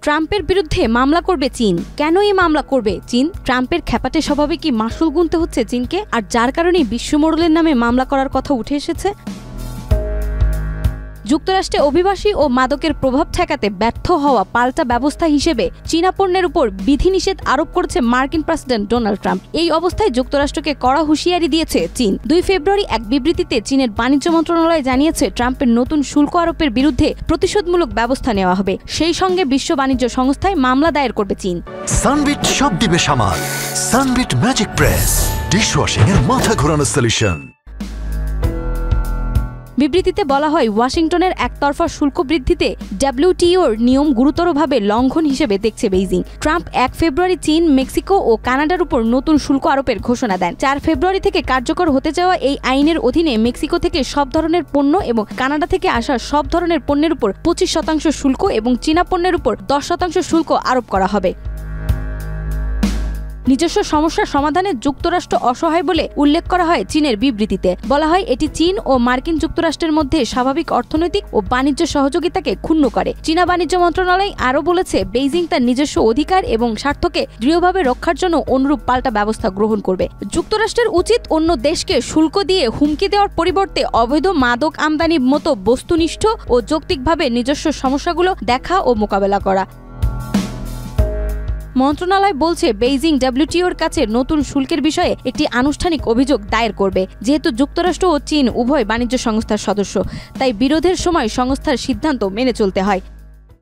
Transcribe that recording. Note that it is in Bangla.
ট্রাম্পের বিরুদ্ধে মামলা করবে চীন। কেন এই মামলা করবে চীন? ট্রাম্পের খ্যাপাটে স্বভাবে কি মাসুল গুনতে হচ্ছে চীনকে, আর যার কারণেই বিশ্বমোড়লের নামে মামলা করার কথা উঠে এসেছে? যুক্তরাষ্ট্রে অভিবাসী ও মাদকের প্রভাব ঠেকাতে ব্যর্থ হওয়া পাল্টা ব্যবস্থা হিসেবে চীনা পণ্যের উপর বিধিনিষেধ আরোপ করেছে মার্কিন প্রেসিডেন্ট ডোনাল্ড ট্রাম্প। এই অবস্থায় যুক্তরাষ্ট্রকে কড়া হুঁশিয়ারি দিয়েছে চীন। 2 ফেব্রুয়ারি এক বিবৃতিতে চীনের বাণিজ্য মন্ত্রণালয় জানিয়েছে, ট্রাম্পের নতুন শুল্ক আরোপের বিরুদ্ধে প্রতিশোধমূলক ব্যবস্থা নেওয়া হবে। সেই সঙ্গে বিশ্ব বাণিজ্য সংস্থায় মামলা দায়ের করবে চীন। সানবিট সব দিবে সামাল। সানবিট ম্যাজিক প্রেস, ডিশওয়াশিং এর মাথা ঘোরানো সলিউশন। বিবৃতিতে বলা হয়, ওয়াশিংটনের একতরফা শুল্ক বৃদ্ধিতে ডব্লিউটিওর নিয়ম গুরুতরভাবে লঙ্ঘন হিসেবে দেখছে বেইজিং। ট্রাম্প 1 ফেব্রুয়ারি চীন, মেক্সিকো ও কানাডার উপর নতুন শুল্ক আরোপের ঘোষণা দেন। 4 ফেব্রুয়ারি থেকে কার্যকর হতে যাওয়া এই আইনের অধীনে মেক্সিকো থেকে সব ধরনের পণ্য এবং কানাডা থেকে আসা সব ধরনের পণ্যের উপর 25% শুল্ক এবং চীনা পণ্যের উপর 10% শুল্ক আরোপ করা হবে। নিজস্ব সমস্যা সমাধানে যুক্তরাষ্ট্র অসহায় বলে উল্লেখ করা হয় চীনের বিবৃতিতে। বলা হয়, এটি চীন ও মার্কিন যুক্তরাষ্ট্রের মধ্যে স্বাভাবিক অর্থনৈতিক ও বাণিজ্য সহযোগিতাকে ক্ষুণ্ণ করে। চীনা বাণিজ্য মন্ত্রণালয় আরও বলেছে, বেইজিং তার নিজস্ব অধিকার এবং স্বার্থকে দৃঢ়ভাবে রক্ষার জন্য অনুরূপ পাল্টা ব্যবস্থা গ্রহণ করবে। যুক্তরাষ্ট্রের উচিত অন্য দেশকে শুল্ক দিয়ে হুমকি দেওয়ার পরিবর্তে অবৈধ মাদক আমদানির মতো বস্তুনিষ্ঠ ও যৌক্তিকভাবে নিজস্ব সমস্যাগুলো দেখা ও মোকাবেলা করা। মন্ত্রণালয় বলছে, বেইজিং ডব্লিউটিওর কাছে নতুন শুল্কের বিষয়ে একটি আনুষ্ঠানিক অভিযোগ দায়ের করবে। যেহেতু যুক্তরাষ্ট্র ও চীন উভয় বাণিজ্য সংস্থার সদস্য, তাই বিরোধের সময় সংস্থার সিদ্ধান্ত মেনে চলতে হয়।